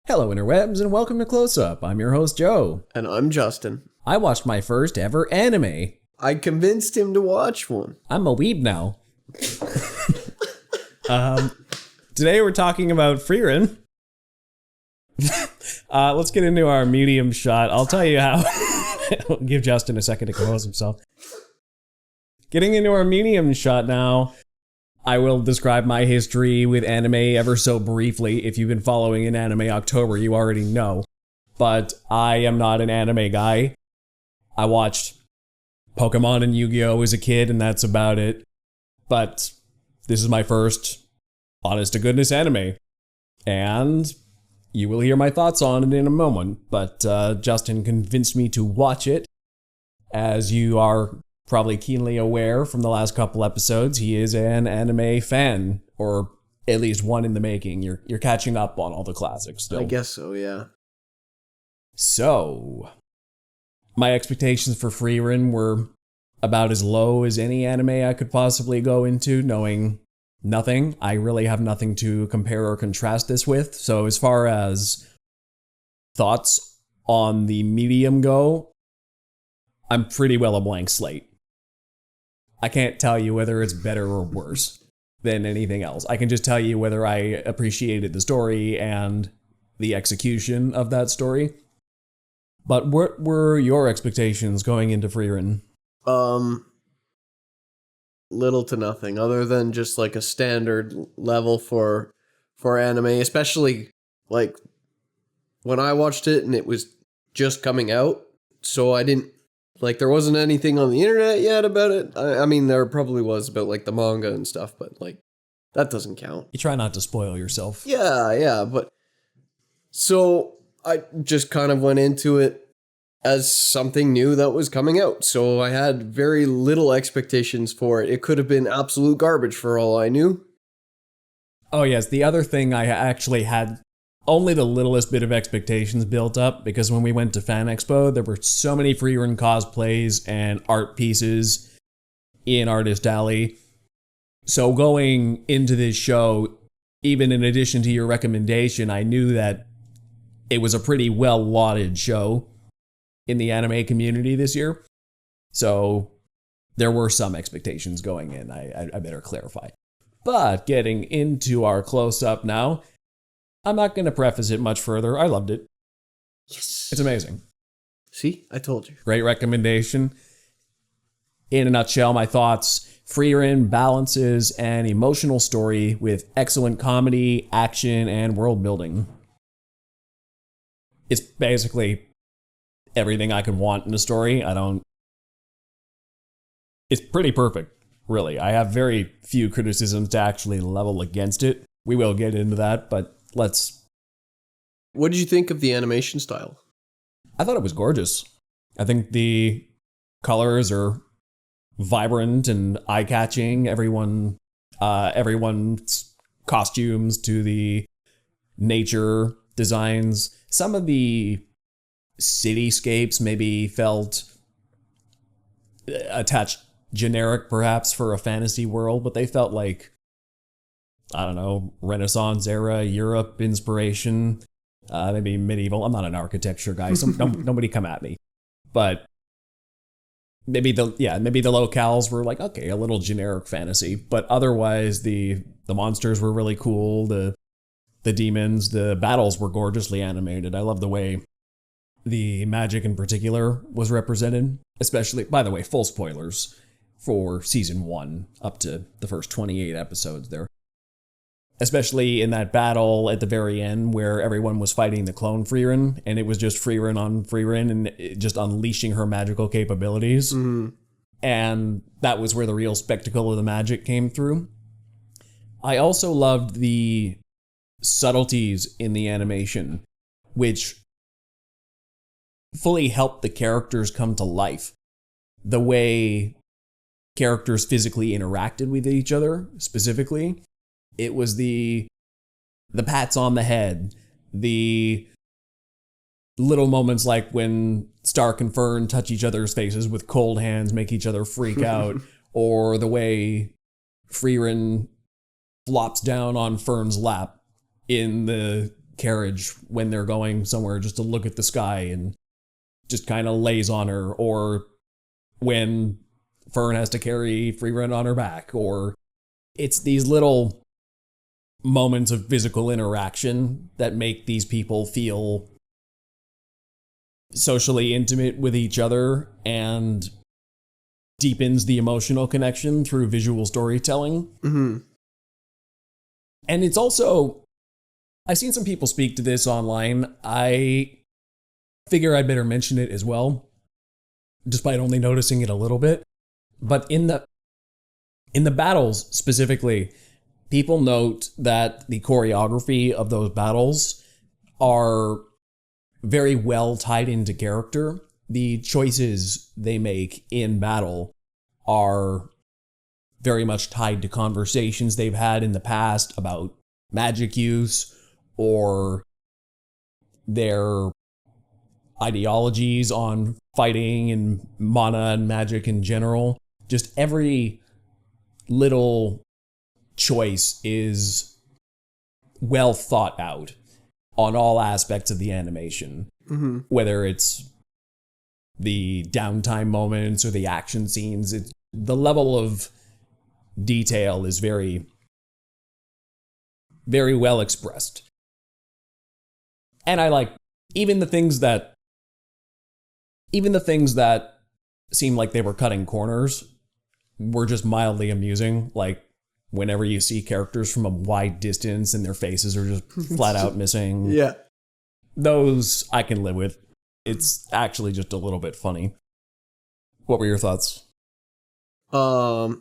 Hello interwebs and welcome to Closeup. I'm your host Joe. And I'm Justin. I watched my first ever anime. I convinced him to watch one. I'm a weeb now. Today we're talking about Frieren. Let's get into our medium shot. I'll tell you how. I'll give Justin a second to compose himself. Getting into our medium shot now. I will describe my history with anime ever so briefly. If you've been following in Anime October, you already know. But I am not an anime guy. I watched Pokemon and Yu-Gi-Oh! As a kid, and that's about it. But this is my first honest-to-goodness anime. And you will hear my thoughts on it in a moment. But Justin convinced me to watch it. As you are probably keenly aware from the last couple episodes, he is an anime fan, or at least one in the making. You're catching up on all the classics still. I guess so, yeah. So, my expectations for Frieren were about as low as any anime I could possibly go into, knowing nothing. I really have nothing to compare or contrast this with. So as far as thoughts on the medium go, I'm pretty well a blank slate. I can't tell you whether it's better or worse than anything else. I can just tell you whether I appreciated the story and the execution of that story. But what were your expectations going into Frieren? Little to nothing, other than just like a standard level for anime, especially like when I watched it and it was just coming out. So I didn't, like, there wasn't anything on the internet yet about it. I mean, there probably was about, like, the manga and stuff, but, like, that doesn't count. You try not to spoil yourself. Yeah, but... So, I just kind of went into it as something new that was coming out. So, I had very little expectations for it. It could have been absolute garbage for all I knew. Oh, yes, the other thing I actually had only the littlest bit of expectations built up, because when we went to Fan Expo, there were so many Frieren cosplays and art pieces in Artist Alley. So going into this show, even in addition to your recommendation, I knew that it was a pretty well-lauded show in the anime community this year. So there were some expectations going in, I better clarify. But getting into our close-up now, I'm not going to preface it much further. I loved it. Yes. It's amazing. See? I told you. Great recommendation. In a nutshell, my thoughts. Frieren balances an emotional story with excellent comedy, action, and world building. It's basically everything I could want in a story. It's pretty perfect, really. I have very few criticisms to actually level against it. We will get into that, but What did you think of the animation style? I thought it was gorgeous. I think the colors are vibrant and eye-catching. Everyone's costumes to the nature designs. Some of the cityscapes maybe felt attached generic, perhaps, for a fantasy world, but they felt like, I don't know, Renaissance era, Europe inspiration, maybe medieval. I'm not an architecture guy, so nobody come at me. But maybe the locales were like, okay, a little generic fantasy. But otherwise, the monsters were really cool. The demons, the battles were gorgeously animated. I love the way the magic in particular was represented. Especially, by the way, full spoilers for season 1 up to the first 28 episodes there. Especially in that battle at the very end where everyone was fighting the clone Frieren, and it was just Frieren on Frieren and just unleashing her magical capabilities. Mm-hmm. And that was where the real spectacle of the magic came through. I also loved the subtleties in the animation, which fully helped the characters come to life. The way characters physically interacted with each other, specifically. It was the pats on the head, the little moments like when Stark and Fern touch each other's faces with cold hands, make each other freak out, or the way Frieren flops down on Fern's lap in the carriage when they're going somewhere just to look at the sky and just kind of lays on her, or when Fern has to carry Frieren on her back, or it's these little moments of physical interaction that make these people feel socially intimate with each other and deepens the emotional connection through visual storytelling. Mm-hmm. And it's also, I've seen some people speak to this online. I figure I better mention it as well, despite only noticing it a little bit. But in the battles specifically, people note that the choreography of those battles are very well tied into character. The choices they make in battle are very much tied to conversations they've had in the past about magic use or their ideologies on fighting and mana and magic in general. Just every little choice is well thought out on all aspects of the animation. Mm-hmm. Whether it's the downtime moments or the action scenes, the level of detail is very, very well expressed. And I like even the things that seem like they were cutting corners were just mildly amusing. Like whenever you see characters from a wide distance and their faces are just flat out missing. Yeah. Those I can live with. It's actually just a little bit funny. What were your thoughts? I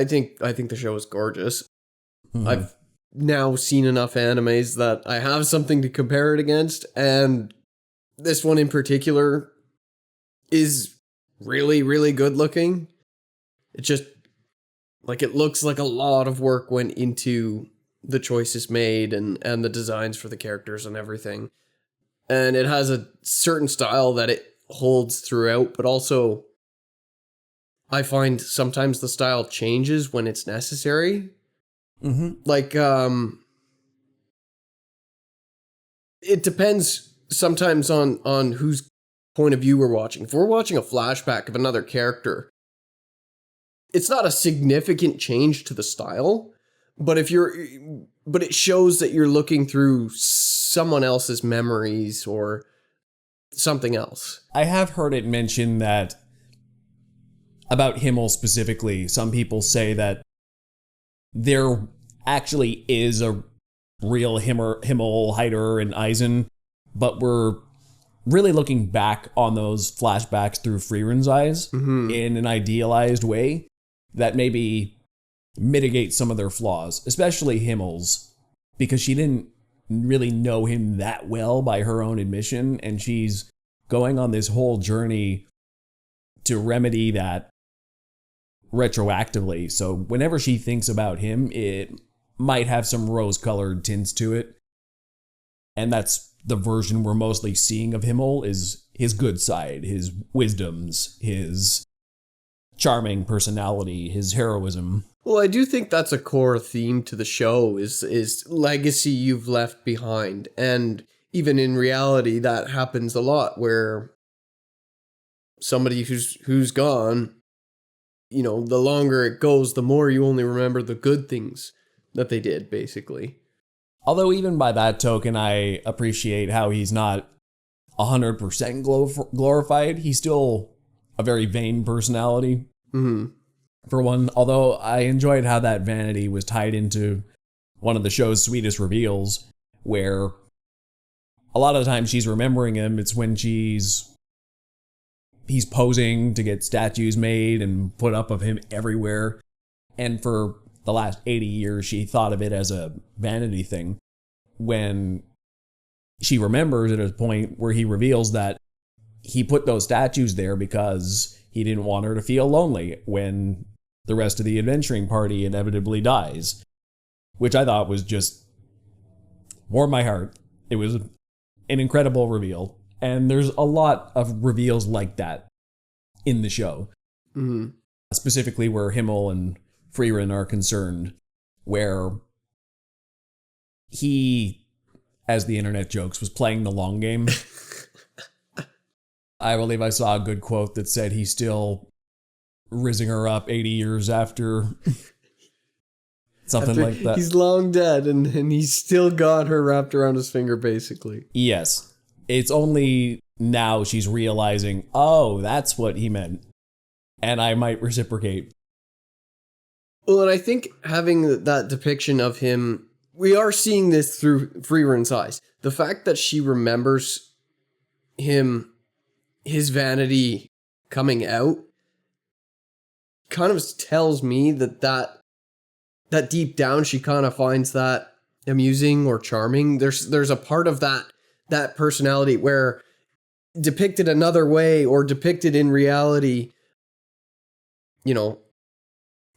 think the show is gorgeous. Mm-hmm. I've now seen enough animes that I have something to compare it against, and this one in particular is really, really good looking. It just, like, it looks like a lot of work went into the choices made and the designs for the characters and everything. And it has a certain style that it holds throughout, but also I find sometimes the style changes when it's necessary. Mm-hmm. Like, it depends sometimes on whose point of view we're watching. If we're watching a flashback of another character, it's not a significant change to the style, but it shows that you're looking through someone else's memories or something else. I have heard it mentioned that about Himmel specifically, some people say that there actually is a real Himmel, Heider, and Eisen, but we're really looking back on those flashbacks through Frieren's eyes in an idealized way that maybe mitigates some of their flaws, especially Himmel's, because she didn't really know him that well by her own admission, and she's going on this whole journey to remedy that retroactively. So whenever she thinks about him, it might have some rose-colored tints to it. And that's the version we're mostly seeing of Himmel, is his good side, his wisdoms, his charming personality, his heroism. Well, I do think that's a core theme to the show is legacy you've left behind. And even in reality, that happens a lot where somebody who's gone, you know, the longer it goes, the more you only remember the good things that they did, basically. Although even by that token, I appreciate how he's not 100% glorified. He's still a very vain personality. Mm-hmm. For one, although I enjoyed how that vanity was tied into one of the show's sweetest reveals, where a lot of the time she's remembering him, it's when he's posing to get statues made and put up of him everywhere. And for the last 80 years, she thought of it as a vanity thing. When she remembers at a point where he reveals that he put those statues there because he didn't want her to feel lonely when the rest of the adventuring party inevitably dies, which I thought was just warmed my heart. It was an incredible reveal. And there's a lot of reveals like that in the show. Mm-hmm. Specifically where Himmel and Frieren are concerned, where he, as the internet jokes, was playing the long game. I believe I saw a good quote that said he's still rizzing her up 80 years after something like that. He's long dead and he's still got her wrapped around his finger, basically. Yes. It's only now she's realizing, oh, that's what he meant. And I might reciprocate. Well, and I think having that depiction of him, we are seeing this through Frieren's eyes. The fact that she remembers him, his vanity coming out, kind of tells me that deep down she kind of finds that amusing or charming. There's a part of that personality where depicted another way or depicted in reality, you know,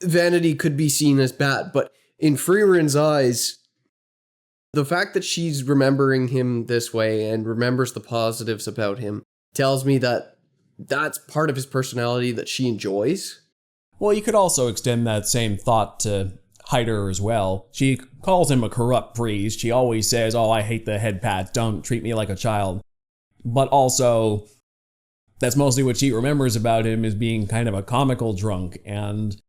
vanity could be seen as bad. But in Frieren's eyes, the fact that she's remembering him this way and remembers the positives about him tells me that that's part of his personality that she enjoys. Well, you could also extend that same thought to Hyder as well. She calls him a corrupt priest. She always says, oh, I hate the head pat. Don't treat me like a child. But also, that's mostly what she remembers about him, is being kind of a comical drunk. And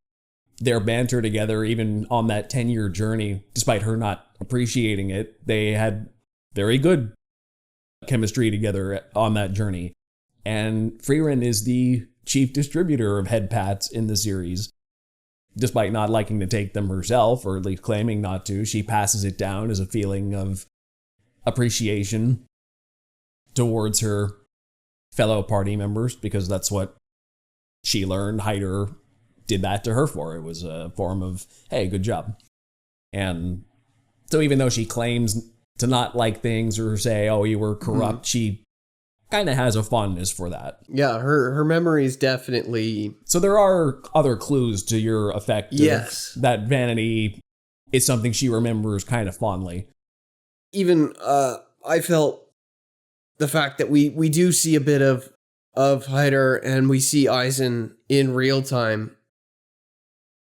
their banter together, even on that 10-year journey, despite her not appreciating it, they had very good chemistry together on that journey. And Frieren is the chief distributor of head pats in the series. Despite not liking to take them herself, or at least claiming not to, she passes it down as a feeling of appreciation towards her fellow party members, because that's what she learned Hyder did that to her for. It was a form of, hey, good job. And so even though she claims to not like things or say, oh, you were corrupt, she kind of has a fondness for that. Yeah, her memory is definitely... So there are other clues to your effect. Yes. That vanity is something she remembers kind of fondly. Even I felt the fact that we do see a bit of Hyder and we see Eisen in real time,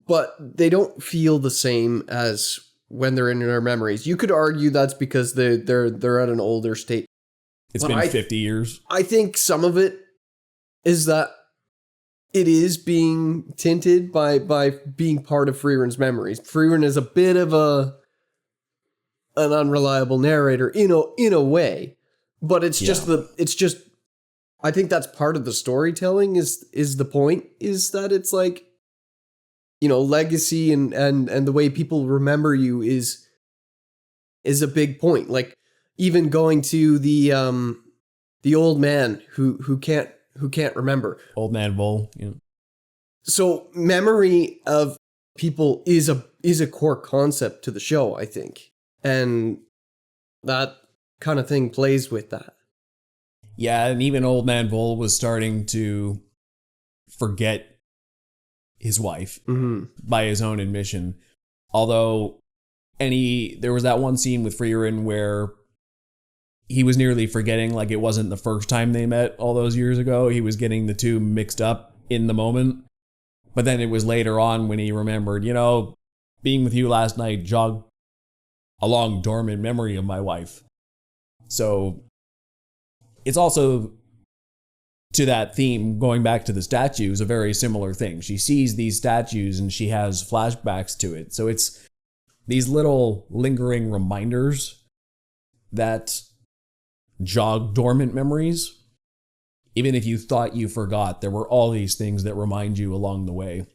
but they don't feel the same as when they're in their memories. You could argue that's because they're at an older state. It's been 50 years. I think some of it is that it is being tinted by being part of Frieren's memories. Frieren is a bit of an unreliable narrator in a way, but it's just I think that's part of the storytelling is the point, is that it's like, you know, legacy and the way people remember you is a big point. Like, even going to the old man who can't remember. Old man Bull. Yeah. So memory of people is a core concept to the show, I think. And that kind of thing plays with that. Yeah, and even Old Man Bull was starting to forget his wife by his own admission. Although there was that one scene with Frieren where he was nearly forgetting, like it wasn't the first time they met all those years ago. He was getting the two mixed up in the moment. But then it was later on when he remembered, you know, being with you last night jogged a long dormant memory of my wife. So it's also, to that theme, going back to the statues, a very similar thing. She sees these statues and she has flashbacks to it. So it's these little lingering reminders that jog dormant memories. Even if you thought you forgot, there were all these things that remind you along the way.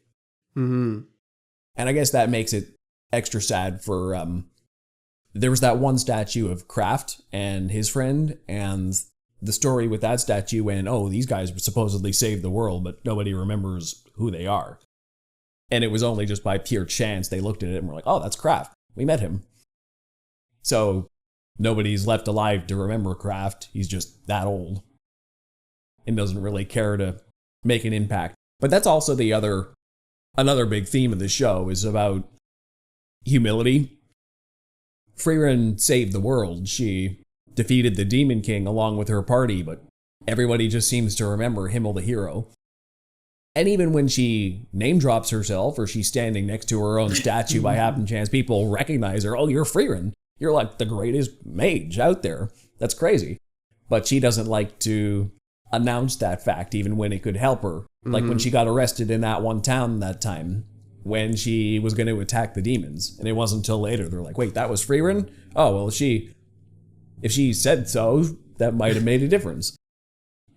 And I guess that makes it extra sad for... there was that one statue of Kraft and his friend, and the story with that statue went, oh, these guys supposedly saved the world, but nobody remembers who they are. And it was only just by pure chance they looked at it and were like, oh, that's Kraft. We met him. So nobody's left alive to remember Kraft. He's just that old and doesn't really care to make an impact. But that's also another big theme of the show is about humility. Frieren saved the world. She defeated the Demon King along with her party, but everybody just seems to remember Himmel the hero. And even when she name drops herself or she's standing next to her own statue by happen chance, people recognize her. Oh, you're Frieren. You're like the greatest mage out there. That's crazy. But she doesn't like to announce that fact even when it could help her. Like when she got arrested in that one town that time when she was going to attack the demons. And it wasn't until later they're like, wait, that was Frieren? Oh, well, if she said so, that might have made a difference.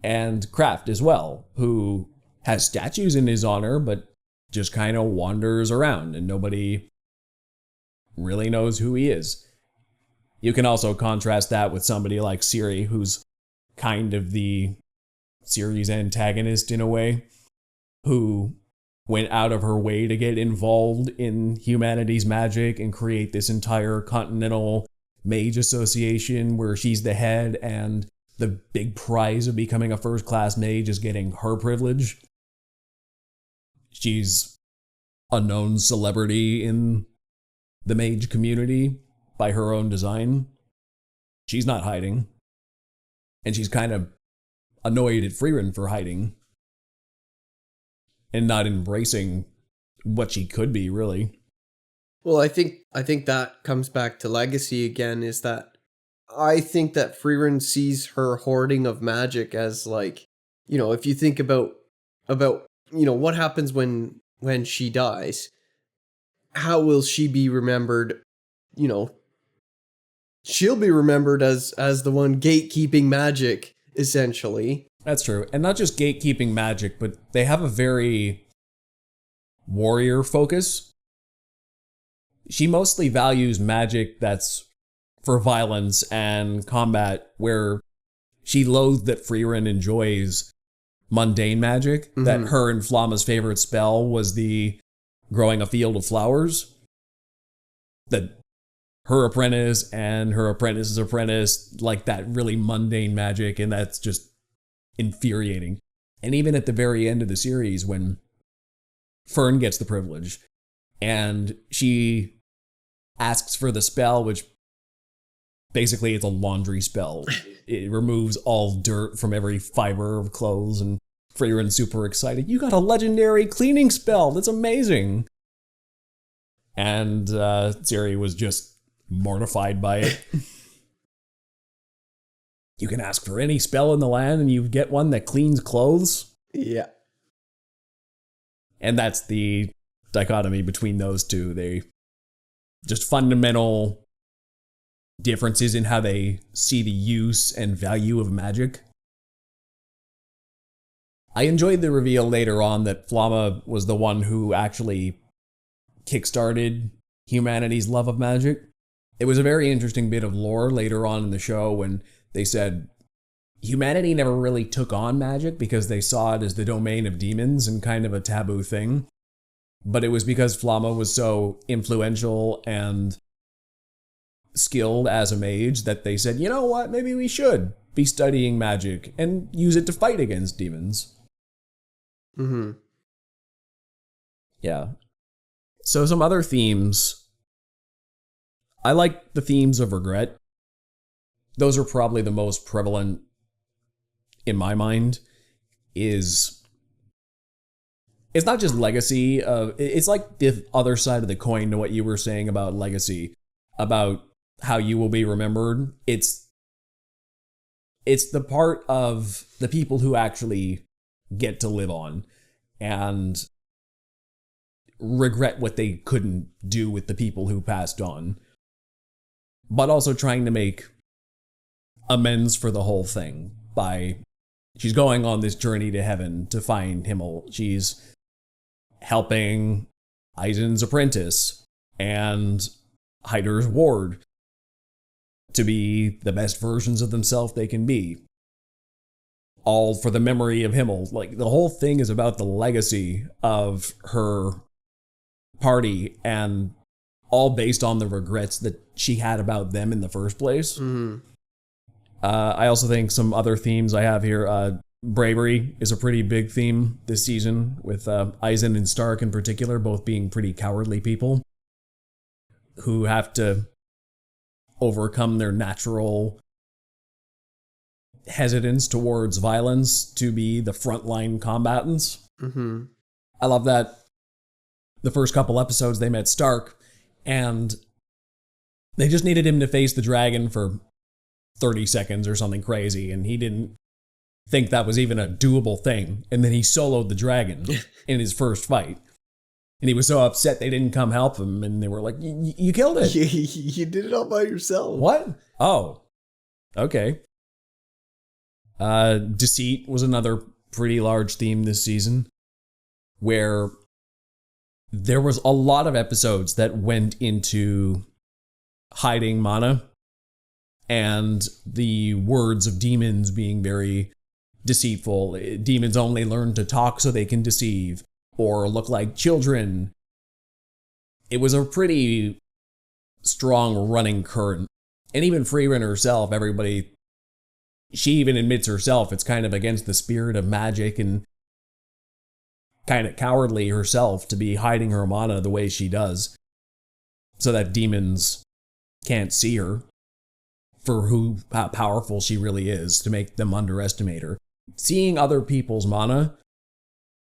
And Kraft as well, who has statues in his honor, but just kind of wanders around and nobody really knows who he is. You can also contrast that with somebody like Ciri, who's kind of the series antagonist in a way, who went out of her way to get involved in humanity's magic and create this entire continental mage association where she's the head, and the big prize of becoming a first-class mage is getting her privilege. She's a known celebrity in the mage community by her own design. She's not hiding. And she's kind of annoyed at Frieren for hiding and not embracing what she could be, really. Well, I think that comes back to legacy again, is that I think that Frieren sees her hoarding of magic as like, if you think about what happens when she dies, how will she be remembered? She'll be remembered as the one gatekeeping magic, essentially. That's true. And not just gatekeeping magic, but they have a very warrior focus. She mostly values magic that's for violence and combat, where she loathed that Frieren enjoys mundane magic, that her and Flamma's favorite spell was the growing a field of flowers, that her apprentice and her apprentice's apprentice like that really mundane magic, and that's just infuriating. And even at the very end of the series, when Fern gets the privilege and she asks for the spell, which basically it's a laundry spell. It removes all dirt from every fiber of clothes, and Frieren's super excited. You got a legendary cleaning spell. That's amazing. And Ciri was just mortified by it. You can ask for any spell in the land and you get one that cleans clothes? Yeah. And that's the dichotomy between those two. They just fundamental differences in how they see the use and value of magic. I enjoyed the reveal later on that Flamma was the one who actually kickstarted humanity's love of magic. It was a very interesting bit of lore later on in the show when they said humanity never really took on magic because they saw it as the domain of demons and kind of a taboo thing. But it was because Flamma was so influential and skilled as a mage that they said, you know what, maybe we should be studying magic and use it to fight against demons. Mm-hmm. Yeah. So some other themes. I like the themes of regret. Those are probably the most prevalent in my mind. It's not just legacy. It's like the other side of the coin to what you were saying about legacy, about how you will be remembered. It's the part of the people who actually get to live on and regret what they couldn't do with the people who passed on, but also trying to make amends for the whole thing by she's going on this journey to heaven to find Himmel. She's helping Eisen's apprentice and Hyder's ward to be the best versions of themselves they can be. All for the memory of Himmel. Like, the whole thing is about the legacy of her party and all based on the regrets that she had about them in the first place. Mm-hmm. I also think some other themes I have here, bravery is a pretty big theme this season, with Eisen and Stark in particular both being pretty cowardly people who have to overcome their natural hesitance towards violence to be the frontline combatants. Mm-hmm. I love that the first couple episodes they met Stark, and They just needed him to face the dragon for 30 seconds or something crazy, and he didn't think that was even a doable thing. And then he soloed the dragon in his first fight. And he was so upset they didn't come help him, and they were like, you killed it. You did it all by yourself. What? Oh, okay. Deceit was another pretty large theme this season, where there was a lot of episodes that went into hiding mana and the words of demons being very deceitful. Demons only learn to talk so they can deceive or look like children. It was a pretty strong running current. And even Frieren herself, she even admits herself it's kind of against the spirit of magic and kind of cowardly herself to be hiding her mana the way she does, so that demons can't see her for how powerful she really is, to make them underestimate her. Seeing other people's mana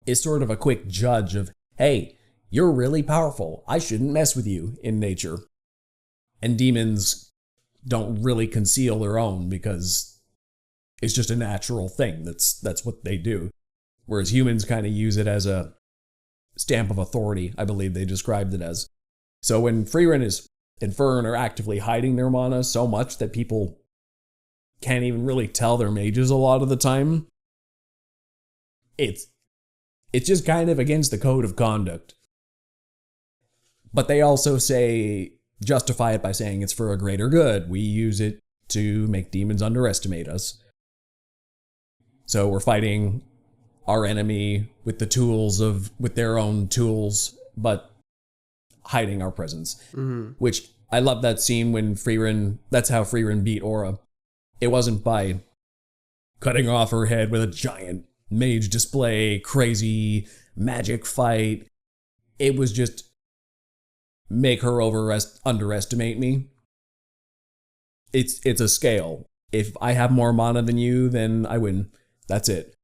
is sort of a quick judge of, hey, you're really powerful, I shouldn't mess with you, in nature. And demons don't really conceal their own because it's just a natural thing. That's what they do. Whereas humans kind of use it as a stamp of authority, I believe they described it as. So when Frieren and Fern are actively hiding their mana so much that people can't even really tell they're mages a lot of the time, it's just kind of against the code of conduct. But they also justify it by saying it's for a greater good. We use it to make demons underestimate us. So we're fighting our enemy with their own tools, but hiding our presence. Mm-hmm. Which I love that scene when that's how Frieren beat Aura. It wasn't by cutting off her head with a giant mage display, crazy magic fight. It was just make her underestimate me. It's a scale. If I have more mana than you, then I win. That's it.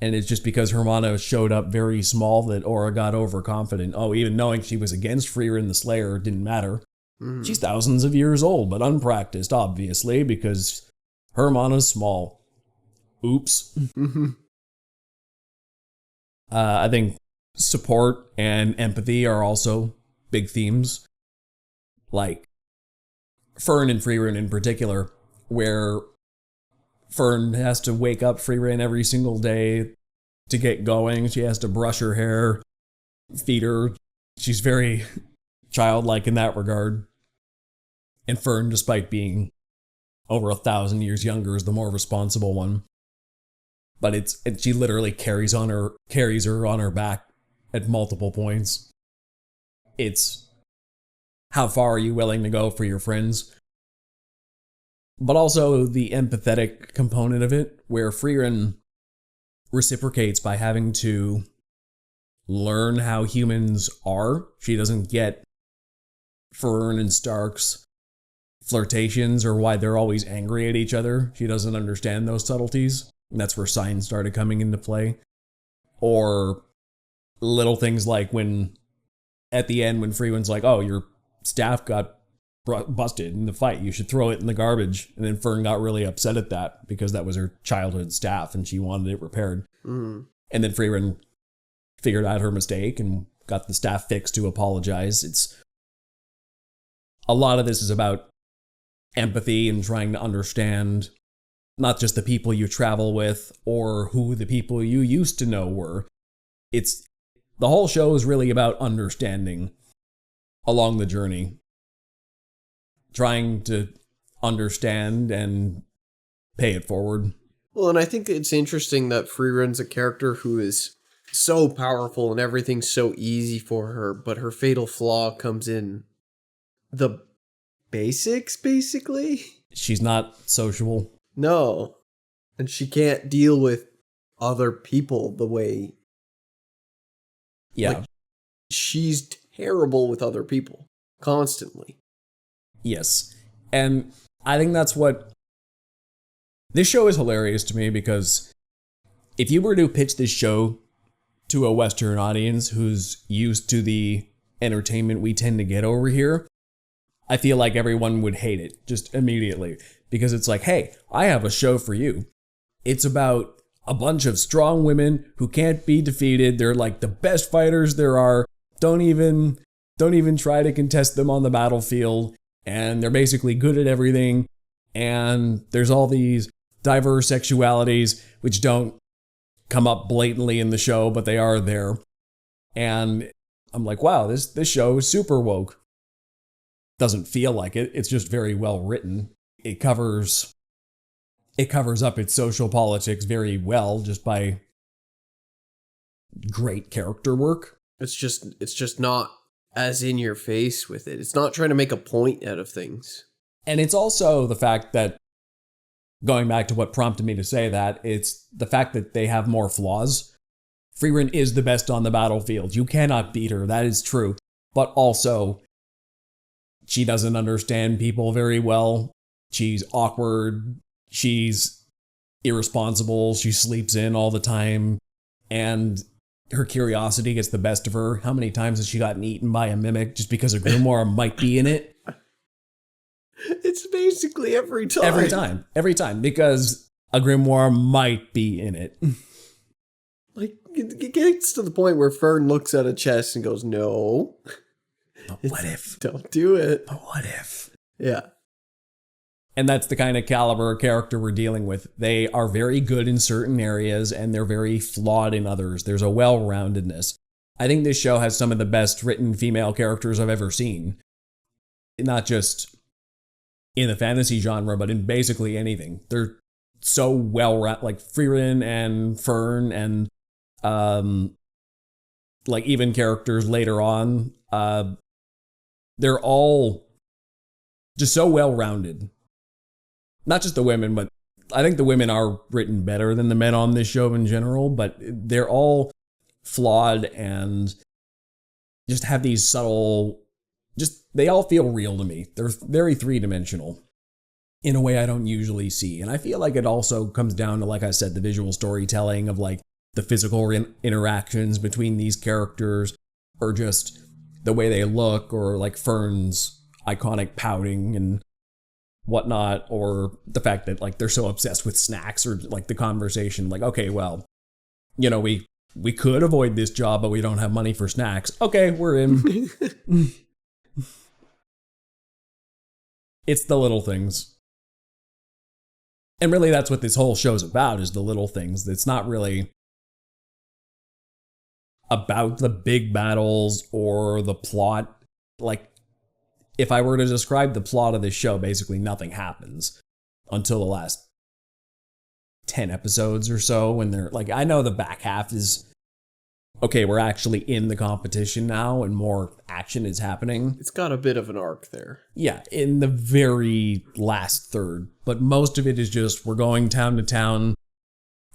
And it's just because her mana showed up very small that Aura got overconfident. Oh, even knowing she was against Frieren the Slayer didn't matter. Mm. She's thousands of years old, but unpracticed, obviously, because her mana's small. Oops. Mm-hmm. I think support and empathy are also big themes. Like Fern and Frieren in particular, where Fern has to wake up Frieren every single day to get going. She has to brush her hair, feed her. She's very childlike in that regard. And Fern, despite being over 1,000 years younger, is the more responsible one. But she literally carries her on her back at multiple points. It's how far are you willing to go for your friends? But also the empathetic component of it, where Frieren reciprocates by having to learn how humans are. She doesn't get Fern and Stark's flirtations or why they're always angry at each other. She doesn't understand those subtleties. And that's where signs started coming into play. Or little things like at the end when Frieren's like, oh, your staff got busted in the fight, you should throw it in the garbage. And then Fern got really upset at that because that was her childhood staff and she wanted it repaired. Mm. And then Frieren figured out her mistake and got the staff fixed to apologize. A lot of this is about empathy and trying to understand not just the people you travel with or who the people you used to know were. The whole show is really about understanding along the journey. Trying to understand and pay it forward. Well, and I think it's interesting that Frieren's a character who is so powerful and everything's so easy for her, but her fatal flaw comes in the basics, basically. She's not sociable. No. And she can't deal with other people the way... Yeah. Like, she's terrible with other people. Constantly. Yes. And I think that's what... This show is hilarious to me because if you were to pitch this show to a Western audience who's used to the entertainment we tend to get over here, I feel like everyone would hate it just immediately because it's like, hey, I have a show for you. It's about a bunch of strong women who can't be defeated. They're like the best fighters there are. Don't even try to contest them on the battlefield. And they're basically good at everything. And there's all these diverse sexualities which don't come up blatantly in the show, but they are there. And I'm like, wow, this show is super woke. Doesn't feel like it. It's just very well written. It covers up its social politics very well just by great character work. It's just not as in your face with it. It's not trying to make a point out of things. And it's also the fact that, going back to what prompted me to say that, it's the fact that they have more flaws. Frieren is the best on the battlefield. You cannot beat her. That is true. But also, she doesn't understand people very well. She's awkward. She's irresponsible. She sleeps in all the time. And her curiosity gets the best of her. How many times has she gotten eaten by a mimic just because a grimoire might be in it? It's basically every time. Every time. Because a grimoire might be in it. Like, it gets to the point where Fern looks at a chest and goes, no. But what if? Don't do it. But what if? Yeah. And that's the kind of caliber of character we're dealing with. They are very good in certain areas, and they're very flawed in others. There's a well-roundedness. I think this show has some of the best written female characters I've ever seen. Not just in the fantasy genre, but in basically anything. They're so well-rounded, like Frieren and Fern and like even characters later on. They're all just so well-rounded. Not just the women, but I think the women are written better than the men on this show in general, but they're all flawed and just have these subtle, they all feel real to me. They're very three-dimensional in a way I don't usually see. And I feel like it also comes down to, like I said, the visual storytelling of like the physical interactions between these characters, or just the way they look, or like Fern's iconic pouting and whatnot, or the fact that like they're so obsessed with snacks, or like the conversation like, okay, well, you know, we could avoid this job, but we don't have money for snacks. Okay, we're in. It's the little things. And really that's what this whole show's about, is the little things. It's not really about the big battles or the plot. Like, if I were to describe the plot of this show, basically nothing happens until the last 10 episodes or so, when they're like, I know the back half is, okay, we're actually in the competition now and more action is happening. It's got a bit of an arc there. Yeah, in the very last third. But most of it is just, we're going town to town,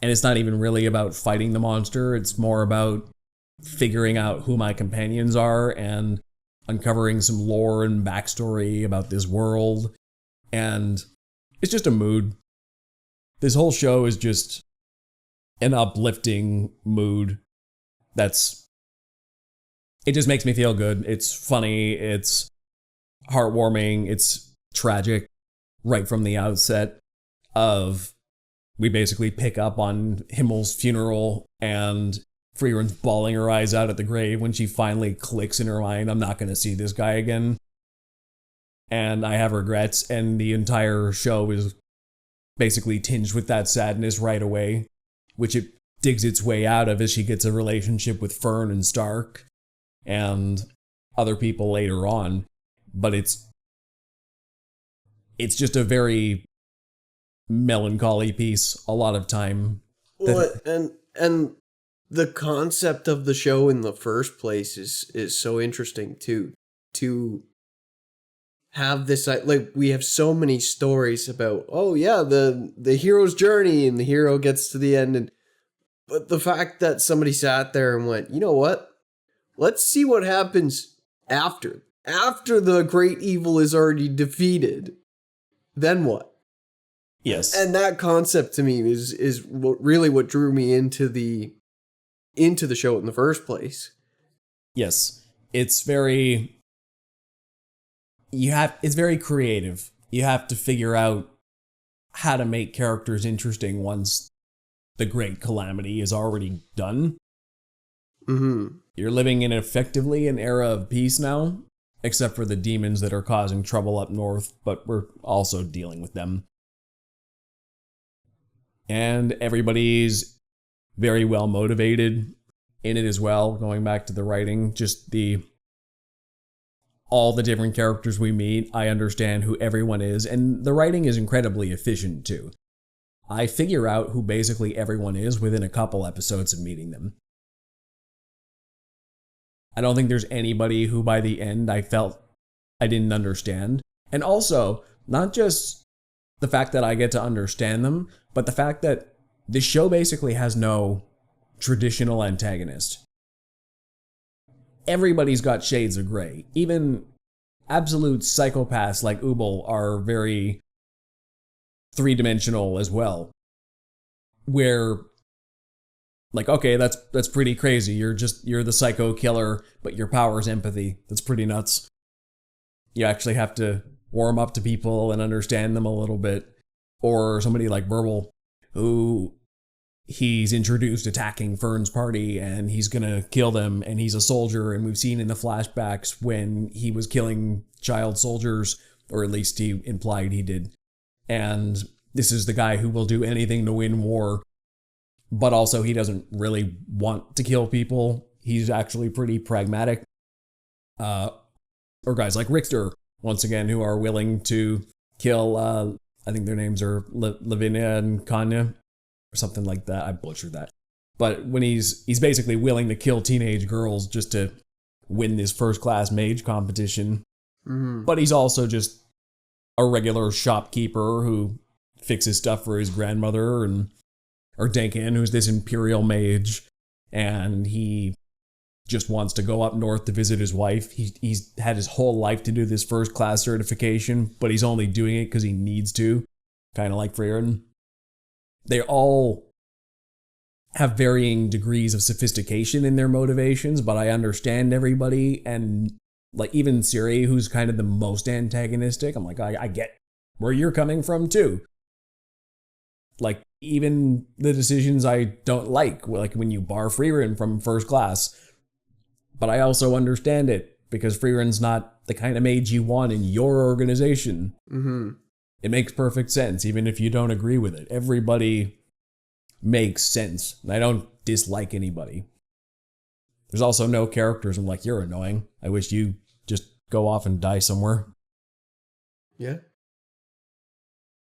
and it's not even really about fighting the monster. It's more about figuring out who my companions are and uncovering some lore and backstory about this world. And it's just a mood. This whole show is just an uplifting mood. It just makes me feel good. It's funny, it's heartwarming, it's tragic right from the outset. We basically pick up on Himmel's funeral, and Frieren's bawling her eyes out at the grave when she finally clicks in her mind, I'm not going to see this guy again. And I have regrets, and the entire show is basically tinged with that sadness right away, which it digs its way out of as she gets a relationship with Fern and Stark and other people later on. But it's just a very melancholy piece a lot of time. Well, and the concept of the show in the first place is so interesting too. To have this, like, we have so many stories about, oh yeah, the hero's journey, and the hero gets to the end, but the fact that somebody sat there and went, you know what? Let's see what happens after the great evil is already defeated. Then what? Yes. And that concept to me is what drew me into the show in the first place. Yes. It's very it's very creative. You have to figure out how to make characters interesting once the great calamity is already done. Mm-hmm. You're living in effectively an era of peace now, except for the demons that are causing trouble up north, but we're also dealing with them. And everybody's very well motivated in it as well, going back to the writing, just all the different characters we meet, I understand who everyone is, and the writing is incredibly efficient too. I figure out who basically everyone is within a couple episodes of meeting them. I don't think there's anybody who by the end I felt I didn't understand. And also, not just the fact that I get to understand them, but the fact that this show basically has no traditional antagonist. Everybody's got shades of gray. Even absolute psychopaths like Ubel are very three-dimensional as well. Where, like, okay, that's pretty crazy. You're the psycho killer, but your power is empathy. That's pretty nuts. You actually have to warm up to people and understand them a little bit. Or somebody like Burble, who he's introduced attacking Fern's party and he's gonna kill them, and he's a soldier, and we've seen in the flashbacks when he was killing child soldiers, or at least he implied he did. And this is the guy who will do anything to win war, but also he doesn't really want to kill people. He's actually pretty pragmatic. Or guys like Richter, once again, who are willing to kill, I think their names are Lavinia and Kanya, or something like that. I butchered that. But when he's basically willing to kill teenage girls just to win this first-class mage competition. Mm-hmm. But he's also just a regular shopkeeper who fixes stuff for his grandmother, or Denkin, who's this imperial mage, and he just wants to go up north to visit his wife. He's had his whole life to do this first-class certification, but he's only doing it because he needs to, kind of like Frieren. They all have varying degrees of sophistication in their motivations, but I understand everybody, and like even Siri, who's kind of the most antagonistic, I'm like, I get where you're coming from too. Like, even the decisions I don't like when you bar Frieren from first class, but I also understand it, because Frieren's not the kind of mage you want in your organization. Mm-hmm. It makes perfect sense, even if you don't agree with it. Everybody makes sense. I don't dislike anybody. There's also no characters I'm like, you're annoying. I wish you just go off and die somewhere. Yeah.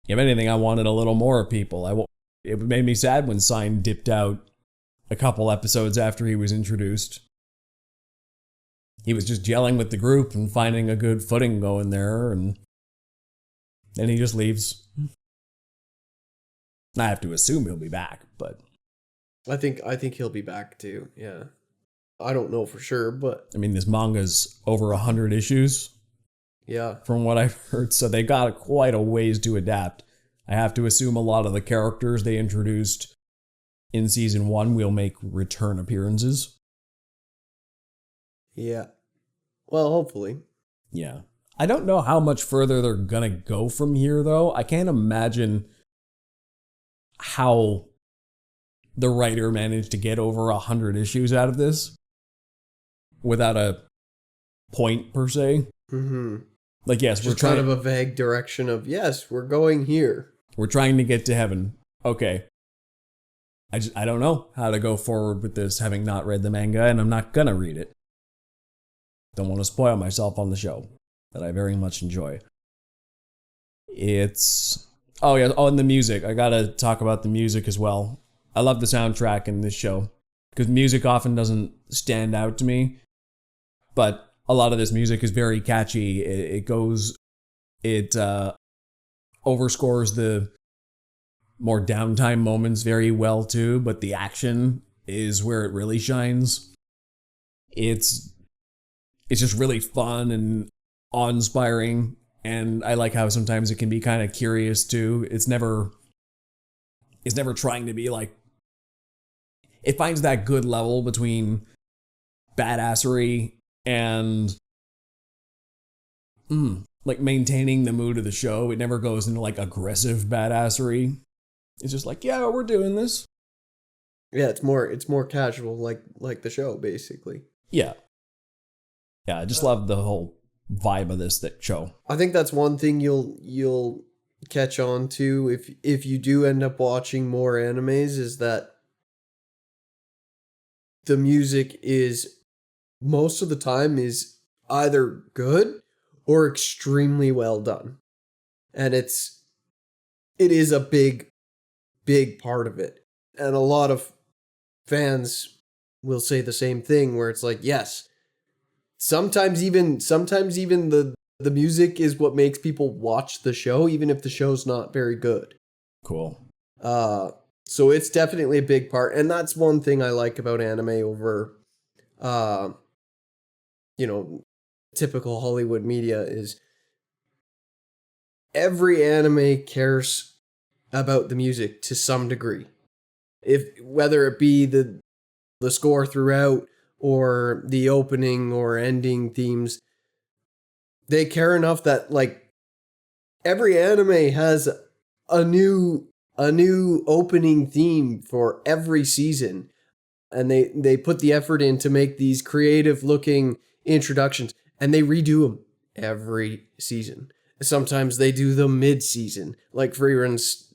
If anything, I wanted a little more of people. It made me sad when Sign dipped out a couple episodes after he was introduced. He was just gelling with the group and finding a good footing going there, and then he just leaves. I have to assume he'll be back, but I think he'll be back too. Yeah. I don't know for sure, but I mean, this manga's over 100 issues. Yeah. From what I've heard, so they got quite a ways to adapt. I have to assume a lot of the characters they introduced in season 1 will make return appearances. Yeah. Well, hopefully. Yeah. I don't know how much further they're gonna go from here, though. I can't imagine how the writer managed to get over 100 issues out of this without a point, per se. Mm-hmm. Like, yes, Just we're trying kind of a vague direction of, yes, we're going here. We're trying to get to heaven. Okay. I don't know how to go forward with this, having not read the manga, and I'm not gonna read it. Don't want to spoil myself on the show that I very much enjoy. It's... Oh, yeah. Oh, and the music. I gotta talk about the music as well. I love the soundtrack in this show, because music often doesn't stand out to me, but a lot of this music is very catchy. It overscores the more downtime moments very well too, but the action is where it really shines. It's just really fun and awe-inspiring, and I like how sometimes it can be kind of curious too. It's never trying to be like... It finds that good level between badassery and like maintaining the mood of the show. It never goes into like aggressive badassery. It's just like, yeah, we're doing this. Yeah, it's more casual, like the show, basically. Yeah. Yeah, I just love the whole vibe of this show. I think that's one thing you'll catch on to if you do end up watching more animes, is that the music is most of the time is either good or extremely well done. And it is a big part of it. And a lot of fans will say the same thing, where it's like, yes, sometimes even the music is what makes people watch the show, even if the show's not very good. Cool. So it's definitely a big part, and that's one thing I like about anime over, typical Hollywood media, is every anime cares about the music to some degree. Whether it be the score throughout or the opening or ending themes, they care enough that like every anime has a new opening theme for every season, and they put the effort in to make these creative looking introductions, and they redo them every season. Sometimes they do them mid-season, like Frieren's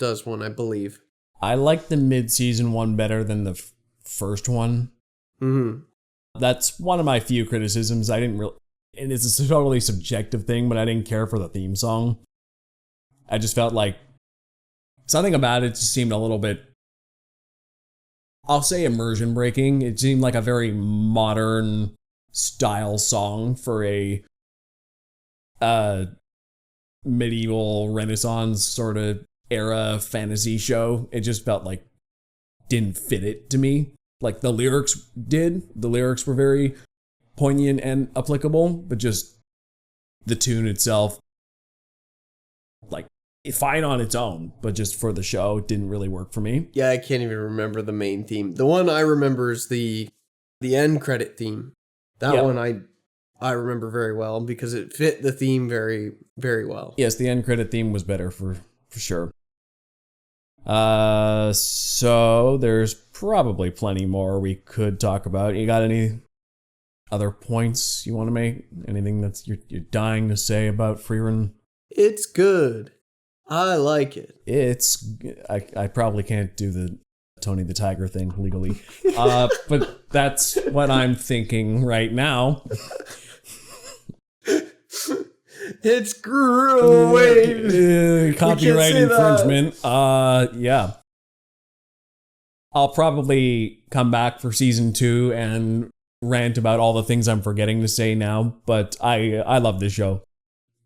does one, I believe. I like the mid-season one better than the first one. Mm-hmm. That's one of my few criticisms. I didn't really, and it's a totally subjective thing, but I didn't care for the theme song. I just felt like something about it just seemed a little bit, I'll say, immersion breaking. It seemed like a very modern style song for a medieval Renaissance sort of era fantasy show. It just felt like didn't fit it to me. Like the lyrics did. The lyrics were very poignant and applicable, but just the tune itself, like, fine on its own, but just for the show, it didn't really work for me. Yeah, I can't even remember the main theme. The one I remember is the end credit theme. That one I remember very well because it fit the theme very, very well. Yes, the end credit theme was better for sure. So there's probably plenty more we could talk about. You got any other points you want to make? Anything that's you're dying to say about Frieren? It's good. I like it. I probably can't do the Tony the Tiger thing legally. But that's what I'm thinking right now. It's great. Copyright infringement. Yeah. I'll probably come back for season 2 and rant about all the things I'm forgetting to say now, but I love this show.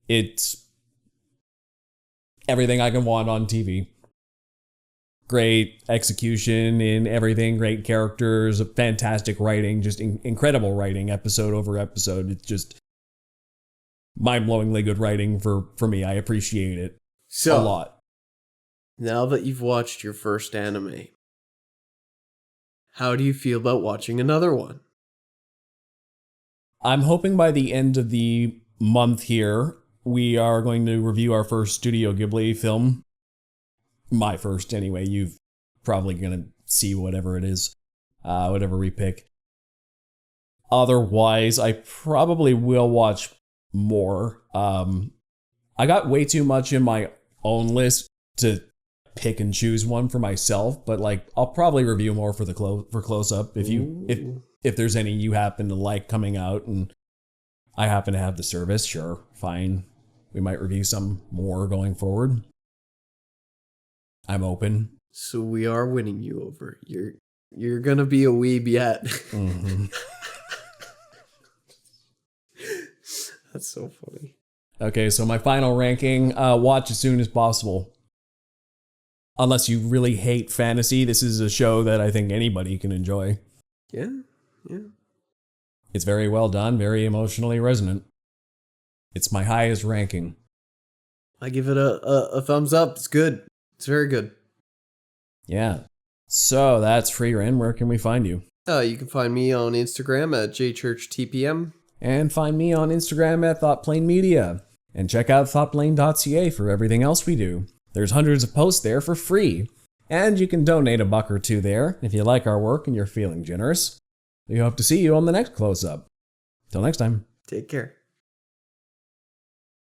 It's everything I can want on TV. Great execution in everything, great characters, fantastic writing, just incredible writing episode over episode. It's just mind-blowingly good writing for me. I appreciate it a lot. Now that you've watched your first anime, how do you feel about watching another one? I'm hoping by the end of the month here, we are going to review our first Studio Ghibli film. My first, anyway. You've probably going to see whatever it is, whatever we pick. Otherwise, I probably will watch more. I got way too much in my own list to pick and choose one for myself, but like I'll probably review more for the closeup if there's any you happen to like coming out and I happen to have the service. Sure, fine. We might review some more going forward. I'm open. So we are winning you over. You're gonna be a weeb yet. Mm-hmm. That's so funny. Okay, so my final ranking, watch as soon as possible. Unless you really hate fantasy, this is a show that I think anybody can enjoy. Yeah. It's very well done, very emotionally resonant. It's my highest ranking. I give it a thumbs up. It's good. It's very good. Yeah. So that's Frieren. Where can we find you? You can find me on Instagram at jchurchtpm. And find me on Instagram at ThoughtPlaneMedia. And check out thoughtplane.ca for everything else we do. There's hundreds of posts there for free. And you can donate $1 or $2 there if you like our work and you're feeling generous. We hope to see you on the next close-up. Till next time. Take care.